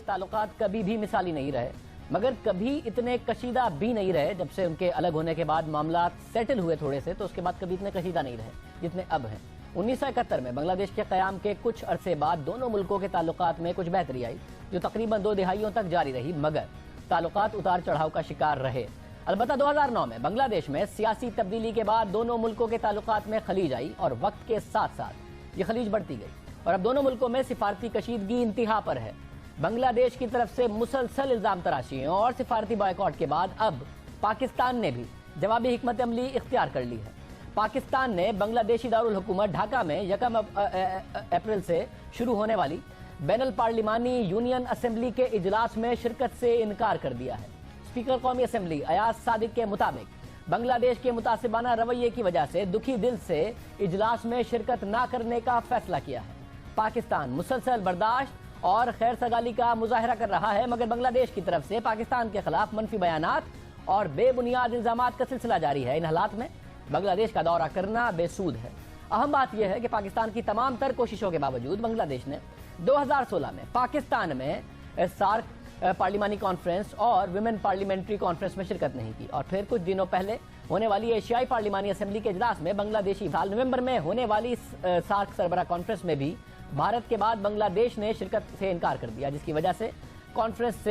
تعلقات کبھی بھی مثالی نہیں رہے، مگر کبھی اتنے کشیدہ بھی نہیں رہے۔ جب سے ان کے الگ ہونے کے بعد معاملات سیٹل ہوئے تھوڑے سے، تو اس کے بعد کبھی اتنے کشیدہ نہیں رہے جتنے اب ہیں۔ 1971 میں بنگلہ دیش کے قیام کے کچھ عرصے بعد دونوں ملکوں کے تعلقات میں کچھ بہتری آئی، جو تقریباً 2 دہائیوں تک جاری رہی، مگر تعلقات اتار چڑھاؤ کا شکار رہے۔ البتہ 2009 میں بنگلہ دیش میں سیاسی تبدیلی کے بعد دونوں ملکوں کے تعلقات میں خلیج آئی، اور وقت کے ساتھ ساتھ یہ خلیج بڑھتی گئی، اور اب دونوں ملکوں میں سفارتی کشیدگی انتہا پر ہے۔ بنگلہ دیش کی طرف سے مسلسل الزام تراشیوں اور سفارتی بائیکاٹ کے بعد اب پاکستان نے بھی جوابی حکمت عملی اختیار کر لی ہے۔ پاکستان نے بنگلہ دیشی دارالحکومت ڈھاکہ میں 1 اپریل سے شروع ہونے والی بین الپارلیمانی یونین اسمبلی کے اجلاس میں شرکت سے انکار کر دیا ہے۔ اسپیکر قومی اسمبلی ایاز صادق کے مطابق بنگلہ دیش کے متعصبانہ رویے کی وجہ سے دکھی دل سے اجلاس میں شرکت نہ کرنے کا فیصلہ کیا ہے۔ پاکستان مسلسل برداشت اور خیر سگالی کا مظاہرہ کر رہا ہے، مگر بنگلہ دیش کی طرف سے پاکستان کے خلاف منفی بیانات اور بے بنیاد الزامات کا سلسلہ جاری ہے۔ ان حالات میں بنگلہ دیش کا دورہ کرنا بے سود ہے۔ اہم بات یہ ہے کہ پاکستان کی تمام تر کوششوں کے باوجود بنگلہ دیش نے 2016 میں پاکستان میں سارک پارلیمانی کانفرنس اور ویمن پارلیمنٹری کانفرنس میں شرکت نہیں کی، اور پھر کچھ دنوں پہلے ہونے والی ایشیائی پارلیمانی اسمبلی کے اجلاس میں بنگلہ دیشی سال نومبر میں ہونے والی سارک سربراہ کانفرنس میں بھی بھارت کے بعد بنگلہ دیش نے شرکت سے انکار کر دیا، جس کی وجہ سے کانفرنس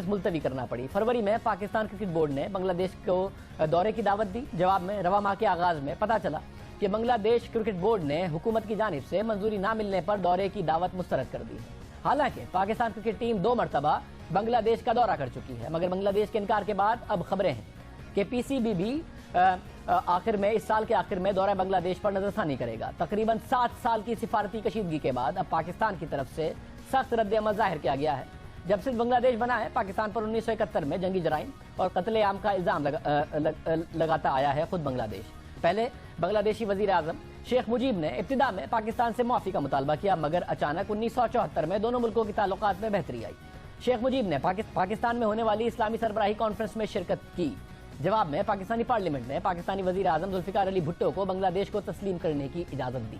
ملتوی کرنا پڑی۔ فروری میں پاکستان کرکٹ بورڈ نے بنگلہ دیش کو دورے کی دعوت دی۔ جواب میں رواں ماہ کے آغاز میں پتہ چلا کہ بنگلہ دیش کرکٹ بورڈ نے حکومت کی جانب سے منظوری نہ ملنے پر دورے کی دعوت مسترد کر دی ہے۔ حالانکہ پاکستان کرکٹ ٹیم 2 مرتبہ بنگلہ دیش کا دورہ کر چکی ہے، مگر بنگلہ دیش کے انکار کے بعد اب خبریں ہیں کہ پی سی بی بھی اس سال کے آخر میں دورہ بنگلہ دیش پر نظر ثانی کرے گا۔ تقریباً 7 سال کی سفارتی کشیدگی کے بعد اب پاکستان کی طرف سے سخت رد عمل ظاہر کیا گیا ہے۔ جب سے بنگلہ دیش بنا ہے، پاکستان پر 1971 میں جنگی جرائم اور قتل عام کا الزام لگاتا آیا ہے خود بنگلہ دیش۔ پہلے بنگلہ دیشی وزیر اعظم شیخ مجیب نے ابتدا میں پاکستان سے معافی کا مطالبہ کیا، مگر اچانک 1974 میں دونوں ملکوں کے تعلقات میں بہتری آئی۔ شیخ مجیب نے پاکستان میں ہونے والی اسلامی سربراہی کانفرنس میں شرکت کی۔ جواب میں پاکستانی پارلیمنٹ نے پاکستانی وزیر اعظم ذوالفقار علی بھٹو کو بنگلہ دیش کو تسلیم کرنے کی اجازت دی۔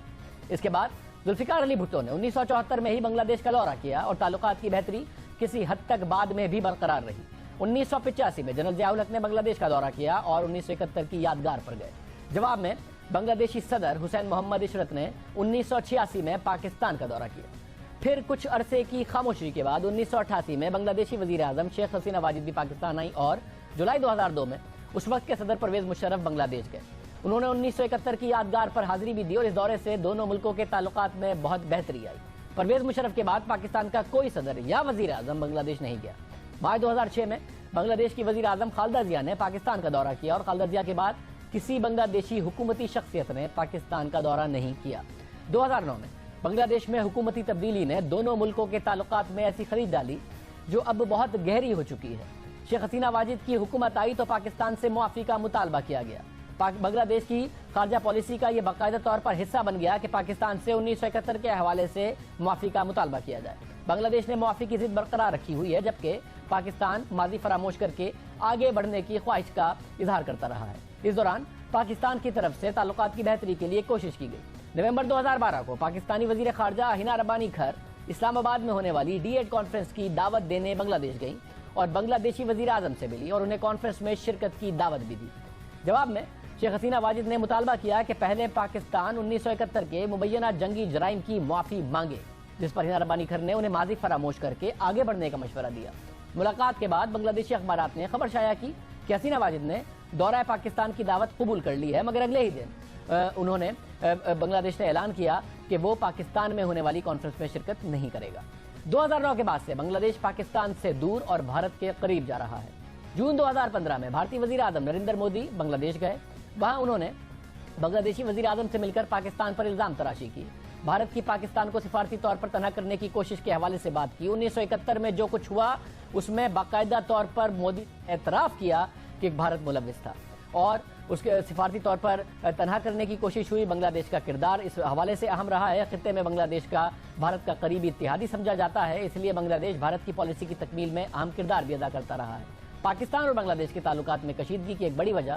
اس کے بعد ذوالفقار علی بھٹو نے 1974 میں ہی بنگلہ دیش کا دورہ کیا، اور تعلقات کی بہتری کسی حد تک بعد میں بھی برقرار رہی۔ 1985 میں جنرل ضیاء الحق نے بنگلہ دیش کا دورہ کیا اور 1971 کی یادگار پر گئے۔ جواب میں بنگلہ دیشی صدر حسین محمد عشرت نے 1986 میں پاکستان کا دورہ کیا۔ پھر کچھ عرصے کی خاموشی کے بعد 1988 میں بنگلہ دیشی وزیر اعظم شیخ حسینہ واجد بھی پاکستان آئی، اور جولائی 2002 میں اس وقت کے صدر پرویز مشرف بنگلہ دیش گئے۔ انہوں نے 1971 کی یادگار پر حاضری بھی دی، اور اس دورے سے دونوں ملکوں کے تعلقات میں بہت بہتری آئی۔ پرویز مشرف کے بعد پاکستان کا کوئی صدر یا وزیر اعظم بنگلہ دیش نہیں گیا۔ مئی 2006 میں بنگلہ دیش کی وزیر اعظم خالدہ ضیاء نے پاکستان کا دورہ کیا، اور خالدہ ضیاء کے بعد کسی بنگلہ دیشی حکومتی شخصیت نے پاکستان کا دورہ نہیں کیا۔ 2009 میں بنگلہ دیش میں حکومتی تبدیلی نے دونوں ملکوں کے تعلقات میں ایسی خلیج ڈالی جو اب بہت گہری ہو چکی ہے۔ شیخ حسینہ واجد کی حکومت آئی تو پاکستان سے معافی کا مطالبہ کیا گیا۔ بنگلہ دیش کی خارجہ پالیسی کا یہ باقاعدہ طور پر حصہ بن گیا کہ پاکستان سے 1971 کے حوالے سے معافی کا مطالبہ کیا جائے۔ بنگلہ دیش نے معافی کی ضد برقرار رکھی ہوئی ہے، جبکہ پاکستان ماضی فراموش کر کے آگے بڑھنے کی خواہش کا اظہار کرتا رہا ہے۔ اس دوران پاکستان کی طرف سے تعلقات کی بہتری کے لیے کوشش کی گئی۔ نومبر 2012 کو پاکستانی وزیر خارجہ ہنا ربانی کھر اسلام آباد میں ہونے والی D8 کانفرنس کی دعوت دینے بنگلہ دیش گئیں، اور بنگلہ دیشی وزیر اعظم سے ملی اور انہیں کانفرنس میں شرکت کی دعوت بھی دی۔ جواب میں شیخ حسینہ واجد نے مطالبہ کیا کہ پہلے پاکستان 1971 کے مبینہ جنگی جرائم کی معافی مانگے، جس پر ہنا ربانی کھر نے انہیں ماضی فراموش کر کے آگے بڑھنے کا مشورہ دیا۔ ملاقات کے بعد بنگلہ دیشی اخبارات نے خبر شائع کی کہ حسینہ واجد نے دورہ پاکستان کی دعوت قبول کر لی ہے، مگر اگلے ہی دن بنگلہ دیش نے اعلان کیا کہ وہ پاکستان میں ہونے والی کانفرنس میں شرکت نہیں کرے گا۔ 2009 کے بعد سے بنگلہ دیش پاکستان سے دور اور بھارت کے قریب جا رہا ہے۔ جون 2015 میں بھارتی وزیر اعظم نریندر مودی بنگلہ دیش گئے۔ وہاں انہوں نے بنگلہ دیشی وزیر اعظم سے مل کر پاکستان پر الزام تراشی کی، بھارت کی پاکستان کو سفارتی طور پر تنہا کرنے کی کوشش کے حوالے سے بات کی۔ 1971 میں جو کچھ ہوا اس میں باقاعدہ طور پر مودی نے اعتراف کیا کہ بھارت ملوث تھا، اور اس کے سفارتی طور پر تنہا کرنے کی کوشش ہوئی۔ بنگلہ دیش کا کردار اس حوالے سے اہم رہا ہے۔ خطے میں بنگلہ دیش کا بھارت کا قریبی اتحادی سمجھا جاتا ہے، اس لیے بنگلہ دیش بھارت کی پالیسی کی تکمیل میں اہم کردار بھی ادا کرتا رہا ہے۔ پاکستان اور بنگلہ دیش کے تعلقات میں کشیدگی کی ایک بڑی وجہ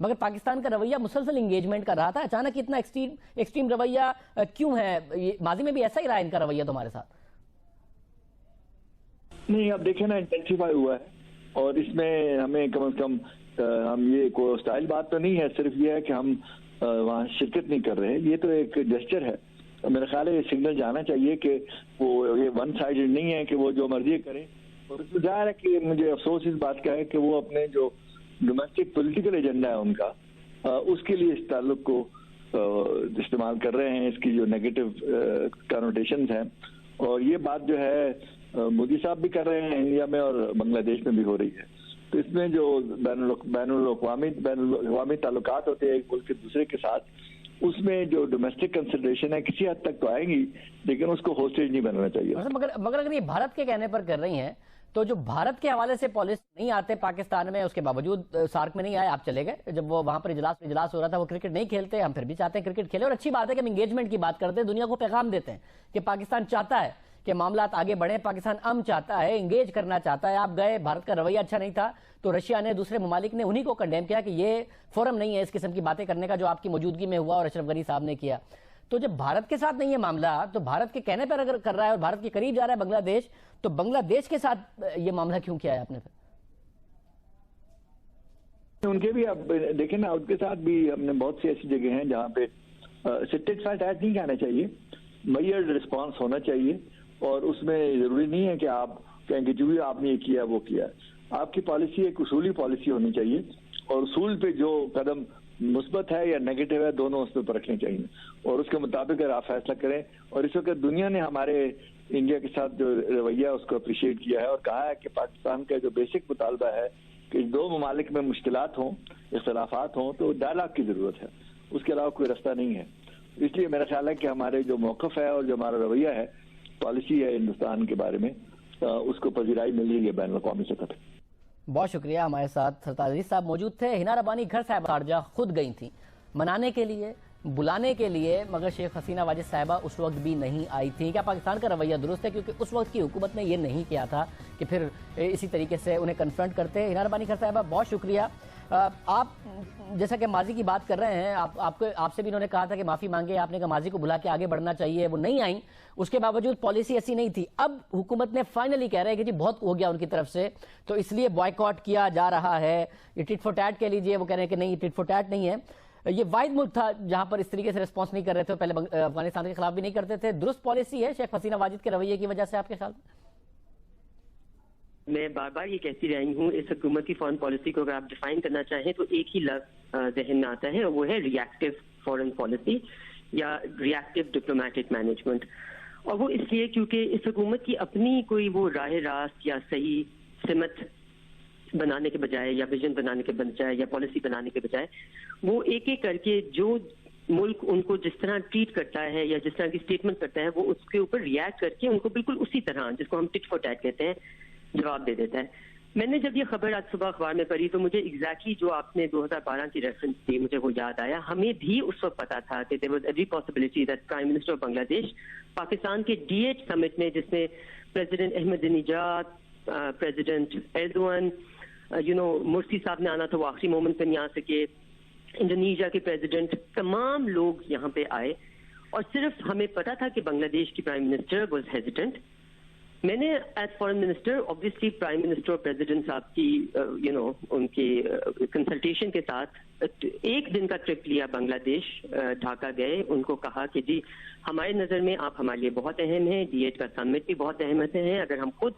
مگر پاکستان کا رویہ مسلسل انگیجمنٹ کر رہا تھا، اچانک اتنا ایکسٹریم رویہ کیوں ہے؟ ماضی میں بھی ایسا ہی رہا ان کا رویہ تمہارے ساتھ؟ نہیں، اب دیکھیں نا، انٹینسیفائی ہوا ہے، اور اس میں ہمیں کم از کم ہم یہ کوئی اسٹائل بات تو نہیں ہے، صرف یہ ہے کہ ہم وہاں شرکت نہیں کر رہے. یہ تو ایک جسچر ہے. میرا خیال ہے یہ سگنل جانا چاہیے کہ وہ یہ ون سائیڈڈ نہیں ہے کہ وہ جو مرضی کریں. اور اس میں ظاہر ہے کہ مجھے افسوس اس بات کا ہے کہ وہ اپنے جو ڈومیسٹک پولیٹیکل ایجنڈا ہے ان کا، اس کے لیے اس تعلق کو استعمال کر رہے ہیں، اس کی جو نیگیٹو کنوٹیشنز ہیں. اور یہ بات جو ہے مودی صاحب بھی کر رہے ہیں انڈیا میں، اور بنگلہ دیش میں بھی ہو رہی ہے. تو اس میں جو بین الاقوامی تعلقات ہوتے ہیں ایک ملک کے دوسرے کے ساتھ، اس میں جو ڈومیسٹک کنسیڈریشن ہے کسی حد تک تو آئیں گی، لیکن اس کو ہوسٹیج نہیں بنانا چاہیے. مگر اگر یہ بھارت کے کہنے پر کر رہی ہیں تو جو بھارت کے حوالے سے پالیسی نہیں آتے پاکستان میں، اس کے باوجود سارک میں نہیں آئے، آپ چلے گئے. جب وہ وہاں پر اجلاس ہو رہا تھا، وہ کرکٹ نہیں کھیلتے، ہم پھر بھی چاہتے ہیں کرکٹ کھیلے. اور اچھی بات ہے کہ ہم انگیجمنٹ کی بات کرتے ہیں، دنیا کو پیغام دیتے ہیں کہ پاکستان چاہتا ہے کہ معاملات آگے بڑھیں، پاکستان امن چاہتا ہے، انگیج کرنا چاہتا ہے. آپ گئے، بھارت کا رویہ اچھا نہیں تھا تو رشیا نے، دوسرے ممالک نے انہی کو کنڈیم کیا کہ یہ فورم نہیں ہے اس قسم کی باتیں کرنے کا جو آپ کی موجودگی میں ہوا اور اشرف غنی صاحب نے کیا. تو جب بھارت کے ساتھ نہیں ہے معاملہ، تو بھارت کے کہنے پر اگر کر رہا ہے اور بھارت کے قریب جا رہا ہے بنگلہ دیش، تو بنگلہ دیش کے ساتھ یہ معاملہ کیوں کیا ہے آپ نے پھر؟ ان کے بھی اب دیکھیں نا، ان کے ساتھ بھی ہم نے بہت سی ایسی جگہ ہیں جہاں پہ سٹٹ فیلٹ ایٹ نہیں کہنا چاہیے، میئرڈ رسپانس ہونا چاہیے. اور اس میں ضروری نہیں ہے کہ آپ کہیں کہ جو بھی آپ نے یہ کیا وہ کیا. آپ کی پالیسی ایک اصولی پالیسی ہونی چاہیے، اور اصول پہ جو قدم مثبت ہے یا نیگیٹو ہے دونوں اس پہ رکھنے چاہیے، اور اس کے مطابق اگر آپ فیصلہ کریں. اور اس وقت دنیا نے ہمارے انڈیا کے ساتھ جو رویہ اس کو اپریشیٹ کیا ہے، اور کہا ہے کہ پاکستان کا جو بیسک مطالبہ ہے کہ دو ممالک میں مشکلات ہوں، اختلافات ہوں، تو ڈائلاگ کی ضرورت ہے، اس کے علاوہ کوئی راستہ نہیں ہے. اس لیے میرا خیال ہے کہ ہمارے جو موقف ہے اور جو ہمارا رویہ ہے، پالیسی ہے ہندوستان کے بارے میں، اس کو پذیرائی مل رہی ہے بین الاقوامی سطح پہ. بہت شکریہ. ہمارے ساتھ سرتاج عزیز صاحب موجود تھے. ہنا ربانی گھر صاحب خارجہ خود گئی تھیں منانے کے لیے، بلانے کے لیے، مگر شیخ حسینہ واجد صاحبہ اس وقت بھی نہیں آئی تھی. کیا پاکستان کا رویہ درست ہے؟ کیونکہ اس وقت کی حکومت نے یہ نہیں کیا تھا کہ پھر اسی طریقے سے انہیں کنفرنٹ کرتے. ہنا ربانی گھر صاحبہ بہت شکریہ. آپ جیسا کہ ماضی کی بات کر رہے ہیں، آپ سے بھی انہوں نے کہا تھا کہ معافی مانگے، آپ نے کہا ماضی کو بھلا کے آگے بڑھنا چاہیے، وہ نہیں آئیں. اس کے باوجود پالیسی ایسی نہیں تھی. اب حکومت نے فائنلی کہہ رہے ہیں کہ جی بہت ہو گیا ان کی طرف سے، تو اس لیے بوائیکاٹ کیا جا رہا ہے. یہ ٹٹ فور ٹیٹ کہہ لیجیے، وہ کہہ رہے ہیں کہ نہیں ٹٹ فور ٹیٹ نہیں ہے. یہ واحد ملک تھا جہاں پر اس طریقے سے ریسپانس نہیں کر رہے تھے، پہلے افغانستان کے خلاف بھی نہیں کرتے تھے. درست پالیسی ہے شیخ حسینہ واجد کے رویے کی وجہ سے آپ کے خیال میں؟ میں بار بار یہ کہتی رہی ہوں، اس حکومت کی فارن پالیسی کو اگر آپ ڈیفائن کرنا چاہیں تو ایک ہی لفظ ذہن میں آتا ہے، اور وہ ہے ریئیکٹیو فارن پالیسی یا ریئیکٹیو ڈپلومیٹک مینجمنٹ. اور وہ اس لیے کیونکہ اس حکومت کی اپنی کوئی وہ راہ راست یا صحیح سمت بنانے کے بجائے یا ویژن بنانے کے بجائے یا پالیسی بنانے کے بجائے، وہ ایک ایک کر کے جو ملک ان کو جس طرح ٹریٹ کرتا ہے یا جس طرح کی اسٹیٹمنٹ کرتا ہے، وہ اس کے اوپر ریئیکٹ کر کے ان کو بالکل اسی طرح، جس کو ہم ٹٹ فور ٹیٹ کہتے ہیں، جواب دے دیتا ہے. میں نے جب یہ خبر آج صبح اخبار میں پڑھی تو مجھے ایگزیکٹلی جو آپ نے 2012 کی ریفرنس دی مجھے وہ یاد آیا. ہمیں بھی اس وقت پتا تھا کہ there was every possibility that prime minister of Bangladesh Pakistan کے D8 سمٹ میں، جس میں پریزیڈنٹ احمد نژاد، پریزیڈنٹ ایردوان، مرسی صاحب نے آنا تھا، وہ آخری مومنٹ پہ نہیں آ سکے، انڈونیشیا کے پریزیڈنٹ، تمام لوگ یہاں پہ آئے. اور صرف ہمیں پتا تھا کہ بنگلہ دیش کی پرائم منسٹر واز ہیزیٹنٹ. میں نے as foreign minister obviously prime minister اور پریزیڈنٹ صاحب کی ان کی کنسلٹیشن کے ساتھ ایک دن کا ٹرپ لیا بنگلہ دیش، ڈھاکہ گئے. ان کو کہا کہ جی ہماری نظر میں آپ ہمارے لیے بہت اہم ہیں، D8 کا سمٹ بھی بہت اہمیت ہے، اگر ہم خود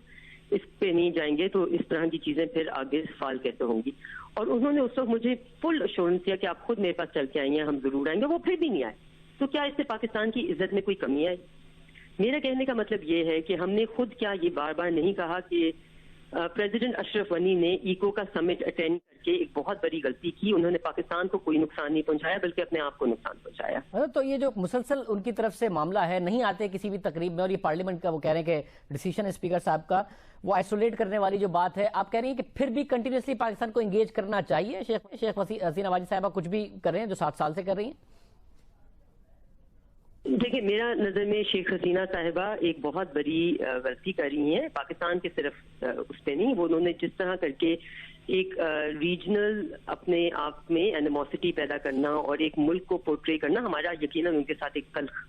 اس پہ نہیں جائیں گے تو اس طرح کی چیزیں پھر آگے فال کیسے ہوں گی. اور انہوں نے اس وقت مجھے فل ایشورنس دیا کہ آپ خود میرے پاس چل کے آئیں گے، ہم ضرور آئیں گے. وہ پھر بھی نہیں آئے. تو کیا اس سے پاکستان کی عزت میں کوئی کمی آئی؟ میرا کہنے کا مطلب یہ ہے کہ ہم نے خود کیا یہ بار بار نہیں کہا کہ پریزیڈنٹ اشرف غنی نے ایکو کا سمٹ اٹینڈ کر کے ایک بہت بڑی غلطی کی. انہوں نے پاکستان کو کوئی نقصان نہیں پہنچایا بلکہ اپنے آپ کو نقصان پہنچایا. تو یہ جو مسلسل ان کی طرف سے معاملہ ہے، نہیں آتے کسی بھی تقریب میں، اور یہ پارلیمنٹ کا وہ کہہ رہے ہیں کہ ڈیسیشن اسپیکر صاحب کا وہ آئسولیٹ کرنے والی جو بات ہے، آپ کہہ رہی ہیں کہ پھر بھی کنٹینیوسلی پاکستان کو انگیج کرنا چاہیے. شیخ حسینہ واجد صاحبہ کچھ بھی کر رہے ہیں جو 60 سال سے کر رہی ہیں. دیکھیں، میرا نظر میں شیخ حسینہ صاحبہ ایک بہت بڑی غلطی کر رہی ہیں. پاکستان کے صرف اس پہ نہیں، وہ انہوں نے جس طرح کر کے ایک ریجنل اپنے آپ میں اینیموسٹی پیدا کرنا اور ایک ملک کو پورٹری کرنا ہمارا یقیناً ان کے ساتھ ایک تلخ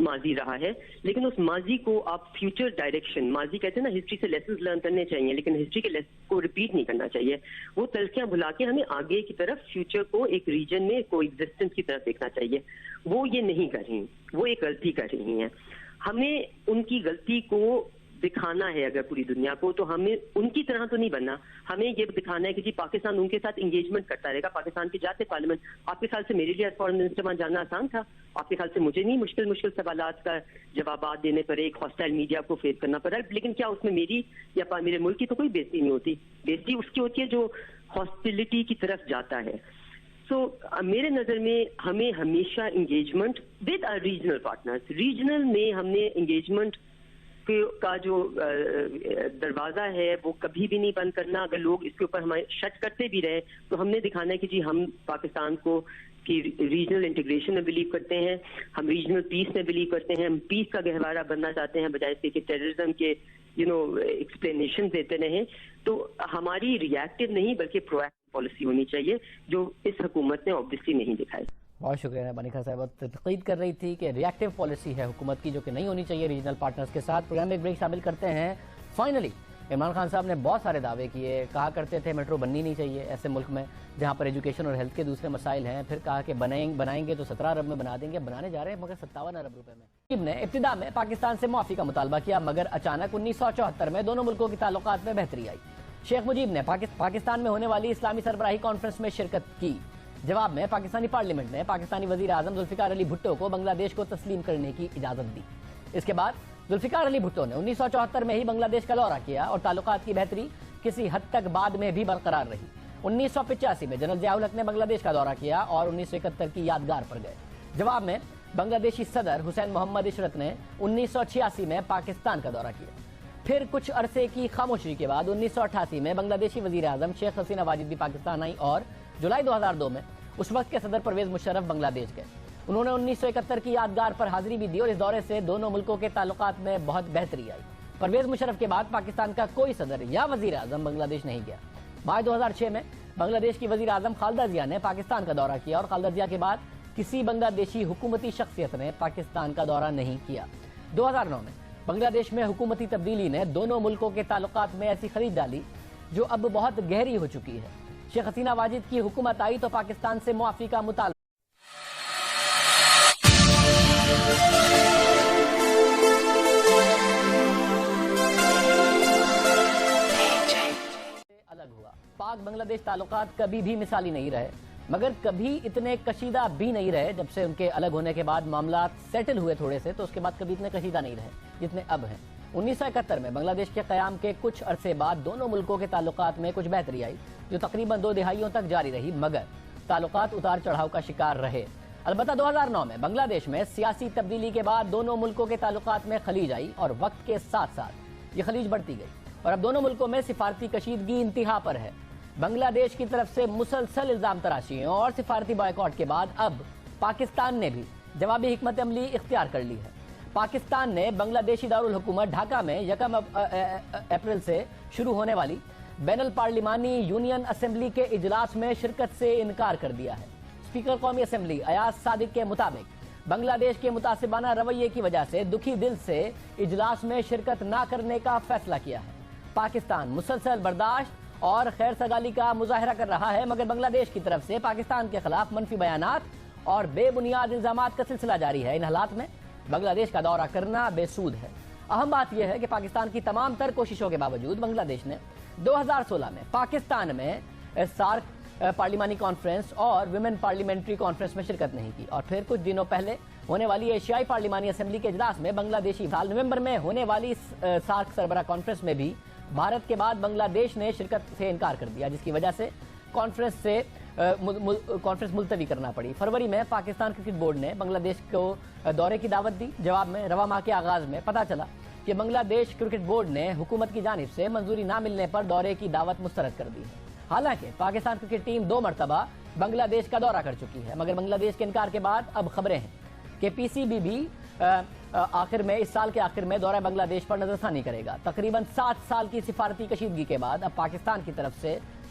ماضی رہا ہے، لیکن اس ماضی کو آپ فیوچر ڈائریکشن، ماضی کہتے ہیں نا ہسٹری سے لیسنز لرن کرنے چاہیے، لیکن ہسٹری کے لیسن کو ریپیٹ نہیں کرنا چاہیے، وہ تلخیاں بھلا کے ہمیں آگے کی طرف فیوچر کو ایک ریجن میں کو ایگزسٹنس کی طرف دیکھنا چاہیے۔ وہ یہ نہیں کر رہی، وہ ایک غلطی کر رہی ہیں۔ ہمیں ان کی غلطی کو دکھانا ہے اگر پوری دنیا کو، تو ہمیں ان کی طرح تو نہیں بننا، ہمیں یہ دکھانا ہے کہ جی پاکستان ان کے ساتھ انگیجمنٹ کرتا رہے گا۔ پاکستان کی جاتے پارلیمنٹ، آپ کے خیال سے میرے لیے فارن منسٹر وہاں جانا آسان تھا؟ آپ کے خیال سے مجھے نہیں مشکل سوالات کا جوابات دینے پڑے، ایک ہاسٹائل میڈیا کو فیس کرنا پڑا، لیکن کیا اس میں میری یا میرے ملک کی تو کوئی بےزتی نہیں ہوتی؟ بےزتی اس کی ہوتی ہے جو ہاسٹیلٹی کی طرف جاتا ہے۔ سو میرے نظر میں ہمیں ہمیشہ engagement with regional partners, regional میں ہم نے انگیجمنٹ کا جو دروازہ ہے وہ کبھی بھی نہیں بند کرنا۔ اگر لوگ اس کے اوپر ہمارے شٹ کرتے بھی رہے تو ہم نے دکھانا ہے کہ جی ہم پاکستان کو کی ریجنل انٹیگریشن میں بلیو کرتے ہیں، ہم ریجنل پیس میں بلیو کرتے ہیں، ہم پیس کا گہوارہ بننا چاہتے ہیں بجائے سے کہ ٹیررزم کے ایکسپلینیشن دیتے رہیں۔ تو ہماری ری ایکٹیو نہیں بلکہ پرو ایکٹیو پالیسی ہونی چاہیے، جو اس حکومت نے آبویسلی نہیں دکھائی۔ بہت شکریہ مہربانی خان صاحب، تنقید کر رہی تھی کہ ری ایکٹیو پالیسی ہے حکومت کی جو کہ نہیں ہونی چاہیے ریجنل پارٹنرز کے ساتھ۔ پروگرام میں ایک بریک شامل کرتے ہیں۔ فائنلی عمران خان صاحب نے بہت سارے دعوے کیے، کہا کرتے تھے میٹرو بننی نہیں چاہیے ایسے ملک میں جہاں پر ایجوکیشن اور ہیلتھ کے دوسرے مسائل ہیں، پھر کہا کہ بنائیں گے تو 17 ارب میں بنا دیں گے، بنانے جا رہے ہیں مگر 57 ارب روپے میں۔ ٹیم نے ابتدا میں پاکستان سے معافی کا مطالبہ کیا مگر اچانک 1974 میں دونوں ملکوں کے تعلقات میں بہتری آئی۔ شیخ مجیب نے پاکستان میں ہونے والی اسلامی سربراہی کانفرنس میں شرکت کی۔ جواب میں پاکستانی پارلیمنٹ نے پاکستانی وزیر اعظم ذوالفقار علی بھٹو کو بنگلہ دیش کو تسلیم کرنے کی اجازت دی۔ اس کے بعد ذوالفقار علی بھٹو نے 1974 میں ہی بنگلہ دیش کا دورہ کیا اور تعلقات کی بہتری کسی حد تک بعد میں بھی برقرار رہی۔ 1985 میں جنرل ضیاء الحق نے بنگلہ دیش کا دورہ کیا اور 1971 کی یادگار پر گئے۔ جواب میں بنگلہ دیشی صدر حسین محمد عشرت نے 1986 میں پاکستان کا دورہ کیا۔ پھر کچھ عرصے کی خاموشی کے بعد 1988 میں بنگلہ دیشی وزیر اعظم شیخ حسینہ واجد بھی پاکستان آئی اور جولائی 2002 میں اس وقت کے صدر پرویز مشرف بنگلہ دیش گئے۔ انہوں نے 1971 کی یادگار پر حاضری بھی دی اور اس دورے سے دونوں ملکوں کے تعلقات میں بہت بہتری آئی۔ پرویز مشرف کے بعد پاکستان کا کوئی صدر یا وزیر اعظم بنگلہ دیش نہیں گیا۔ مارچ 2006 میں بنگلہ دیش کی وزیر اعظم خالدہ ضیاء نے پاکستان کا دورہ کیا اور خالدہ ضیاء کے بعد کسی بنگلہ دیشی حکومتی شخصیت نے پاکستان کا دورہ نہیں کیا۔ 2009 میں بنگلہ دیش میں حکومتی تبدیلی نے دونوں ملکوں کے تعلقات میں ایسی خلیج ڈالی جو اب بہت گہری ہو چکی ہے۔ شیخ حسینہ واجد کی حکومت آئی تو پاکستان سے معافی کا مطالبہ الگ ہوا۔ پاک بنگلہ دیش تعلقات کبھی بھی مثالی نہیں رہے مگر کبھی اتنے کشیدہ بھی نہیں رہے۔ جب سے ان کے الگ ہونے کے بعد معاملات سیٹل ہوئے تھوڑے سے تو اس کے بعد کبھی اتنے کشیدہ نہیں رہے جتنے اب ہیں۔ 1971 میں بنگلہ دیش کے قیام کے کچھ عرصے بعد دونوں ملکوں کے تعلقات میں کچھ بہتری آئی جو تقریباً 2 دہائیوں تک جاری رہی مگر تعلقات اتار چڑھاؤ کا شکار رہے۔ البتہ 2009 میں بنگلہ دیش میں سیاسی تبدیلی کے بعد دونوں ملکوں کے تعلقات میں خلیج آئی اور وقت کے ساتھ ساتھ یہ خلیج بڑھتی گئی اور اب دونوں ملکوں میں سفارتی کشیدگی انتہا پر ہے۔ بنگلہ دیش کی طرف سے مسلسل الزام تراشیوں اور سفارتی بائیکاٹ کے بعد اب پاکستان نے بھی جوابی حکمت عملی اختیار کر لی ہے۔ پاکستان نے بنگلہ دیشی دارالحکومت ڈھاکہ میں 1 اپریل سے شروع ہونے والی بین الپارلیمانی یونین اسمبلی کے اجلاس میں شرکت سے انکار کر دیا ہے۔ اسپیکر قومی اسمبلی ایاز صادق کے مطابق بنگلہ دیش کے متعصبانہ رویے کی وجہ سے دکھی دل سے اجلاس میں شرکت نہ کرنے کا فیصلہ کیا ہے۔ پاکستان مسلسل برداشت اور خیر سگالی کا مظاہرہ کر رہا ہے مگر بنگلہ دیش کی طرف سے پاکستان کے خلاف منفی بیانات اور بے بنیاد الزامات کا سلسلہ جاری ہے۔ ان حالات میں بنگلہ دیش کا دورہ کرنا بے سود ہے۔ اہم بات یہ ہے کہ پاکستان کی تمام تر کوششوں کے باوجود بنگلہ دیش نے 2016 میں پاکستان میں سارک پارلیمانی کانفرنس اور ویمن پارلیمنٹری کانفرنس میں شرکت نہیں کی اور پھر کچھ دنوں پہلے ہونے والی ایشیائی پارلیمانی اسمبلی کے اجلاس میں بنگلہ دیشی سال نومبر میں ہونے والی سارک سربراہ کانفرنس میں بھی بھارت کے بعد بنگلہ دیش نے شرکت سے انکار کر دیا جس کی وجہ سے کانفرنس ملتوی کرنا پڑی۔ فروری میں پاکستان کرکٹ بورڈ نے بنگلہ دیش کو دورے کی دعوت دی۔ جواب میں رواں ماہ کے آغاز میں پتہ چلا کہ بنگلہ دیش کرکٹ بورڈ نے حکومت کی جانب سے منظوری نہ ملنے پر دورے کی دعوت مسترد کر دی ہے۔ حالانکہ پاکستان کرکٹ ٹیم 2 مرتبہ بنگلہ دیش کا دورہ کر چکی ہے مگر بنگلہ دیش کے انکار کے بعد اب خبریں ہیں کہ پی سی بی بھی اس سال کے آخر میں دورہ بنگلہ دیش پر نظر ثانی کرے گا۔ تقریباً 7 سال کی سفارتی کشیدگی کے بعد اب پاکستان کی طرف سے